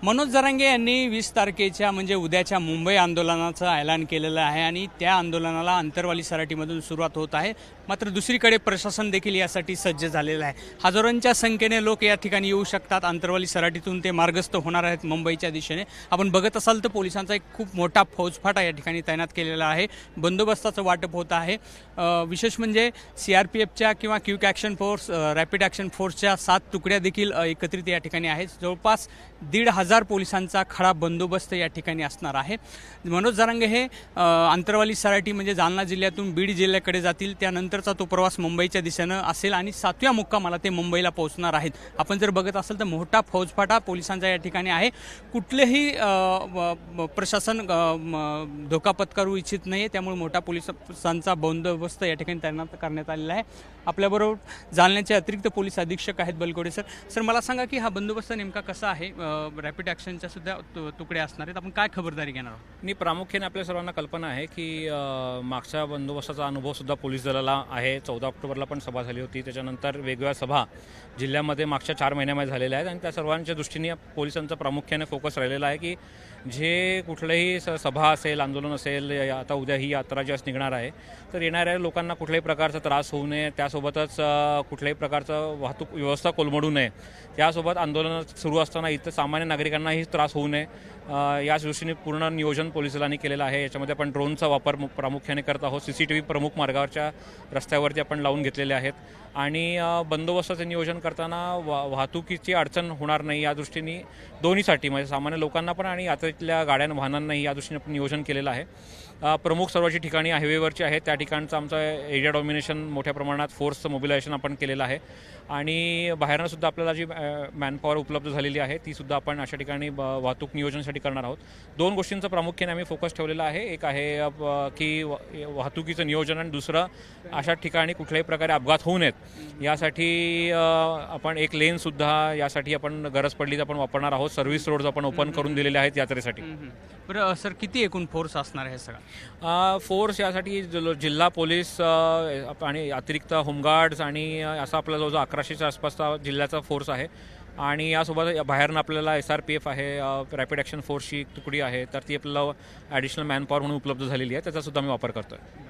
मनोज जरांगे यांनी 20 तारखेच्या म्हणजे उद्याच्या मुंबई आंदोलनाचं ऐलान केलेलं आहे आणि त्या आंदोलनाला अंतरवाली सराटीमधून सुरुवात होत आहे। मात्र दुसरीकडे प्रशासन देखील यासाठी सज्ज झालेलं आहे। हजारोंच्या संख्येने लोक या ठिकाणी येऊ शकतात। अंतरवाली सराटीतून ते मार्गस्थ होणार आहेत मुंबईच्या दिशेने। आपण बघत असाल तर पोलिसांचा एक खूप मोठा फौजफाटा या ठिकाणी तैनात केलेला आहे। बंदोबस्ताचं वाटप होत आहे। विशेष म्हणजे सीआरपीएफच्या किंवा quick action force rapid action फोर्सच्या 7 तुकड्या देखील एकत्रित या ठिकाणी आहेत। जवळपास 1,500 पोलिसांचा खडा बंदोबस्त या ठिकाणी असणार आहे। मनोज जरांगे हे अंतरवाली सराटी म्हणजे जालना जिल्ह्यातून बीड जिल्ह्याकडे जातील। त्यानंतरचा तो प्रवास मुंबईच्या दिशेनं असेल आणि 7व्या मुक्कामाला ते मुंबईला पोहोचणार आहेत। आपण जर बघत असाल तर मोठा फौजफाटा पोलिसांचा या ठिकाणी आहे। कुठलेही प्रशासन धोका पत्करू इच्छित नाही, त्यामुळे मोठा पोलिसांचा बंदोबस्त या ठिकाणी तैनात करण्यात आलेला आहे। आपल्याबरोबर जालन्याचे अतिरिक्त पोलीस अधीक्षक आहेत बलकवडे सर। सर मला सांगा की हा बंदोबस्त नेमका कसा आहे? रॅपिड ॲक्शनच्या सुद्धा तुकडे असणार आहेत, आपण काय खबरदारी घेणार आहोत? मी प्रामुख्याने आपल्या सर्वांना कल्पना आहे की मागच्या बंदोबस्ताचा अनुभव सुद्धा पोलीस दलाला आहे। 14 ऑक्टोबरला पण सभा झाली होती, त्याच्यानंतर वेगवेगळ्या सभा जिल्ह्यामध्ये मागच्या 4 महिन्यामध्ये झालेल्या आहेत आणि त्या सर्वांच्या दृष्टीने पोलिसांचा प्रामुख्याने फोकस राहिलेला आहे की जे कुठलेही सभा असेल, आंदोलन असेल, आता उद्या ही यात्रा जी निघणार आहे तर येणाऱ्या लोकांना कुठल्याही प्रकारचा त्रास होऊ नये, त्यासोबतच कुठल्याही प्रकारचं वाहतूक व्यवस्था कोलमडू नये, त्यासोबत आंदोलन सुरू असताना इथं सामान्य नागरिकांनाही त्रास होऊ नये याच दृष्टीने पूर्ण नियोजन पोलीस दलांनी केलेलं आहे। याच्यामध्ये आपण ड्रोनचा वापर प्रामुख्याने करत आहोत। CCTV प्रमुख मार्गावरच्या रस्त्यावरती आपण लावून घेतलेले आहेत आणि बंदोबस्ताचं नियोजन करताना वाहतुकीची अडचण होणार नाही या दृष्टीने दोन्हीसाठी म्हणजे सामान्य लोकांना पण आणि यात्रेतल्या गाड्या वाहनांनाही या दृष्टीने आपण नियोजन केलेलं आहे। प्रमुख सर्वांची ठिकाणी हायवेवरची आहेत त्या ठिकाणचं आमचं एरिया डॉमिनेशन मोठ्या प्रमाणात फोर्सचं मोबिलायझेशन आपण केलेलं आहे आणि बाहेरनं सुद्धा आपल्याला जी मॅनपॉवर उपलब्ध झालेली आहे ती सुद्धा आपण अशा ठिकाणी वाहतूक नियोजनासाठी करणार आहोत। 2 गोष्टींचा प्रामुख्याने आम्ही फोकस ठेवलेला आहे। एक आहे की वाहतुकीचं नियोजन आणि दुसरं अशा ठिकाणी कुठल्याही प्रकारे अपघात होऊ नयेत यासाठी आपण एक लेनसुद्धा यासाठी आपण गरज पडली तर आपण वापरणार आहोत। सर्व्हिस रोड्स आपण ओपन करून दिलेले आहेत यात्रेसाठी। बरं सर, किती एकूण फोर्स असणार आहे सगळा? फोर्स यासाठी जिल्हा पोलीस आणि अतिरिक्त होमगार्ड्स आणि असा आपला जवळजवळ 1100च्या आसपासचा जिल्ह्याचा फोर्स आहे आणि यासोबत बाहेरनं आपल्याला SRPF आहे, रॅपिड ॲक्शन फोर्सची तुकडी आहे, तर ती आपल्याला ॲडिशनल मॅनपॉवर म्हणून उपलब्ध झालेली आहे, त्याचासुद्धा आम्ही वापर करतो आहे।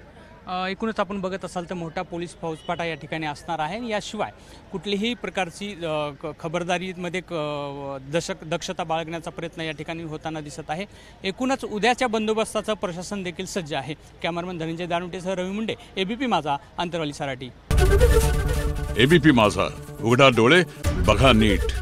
एकूणच आपण बघत असाल तर मोठा पोलीस फौजफाटा या ठिकाणी असणार आहे। याशिवाय कुठलीही प्रकारची खबरदारीमध्ये दक्षता बाळगण्याचा प्रयत्न या ठिकाणी होताना दिसत आहे। एकूणच उद्याच्या बंदोबस्ताचं प्रशासन देखील सज्ज आहे। कॅमेरामन धनंजय दारुटेसह रवी मुंडे, ABP माझा, अंतरवाली सराटी। ABP माझा, उघडा डोळे बघा नीट।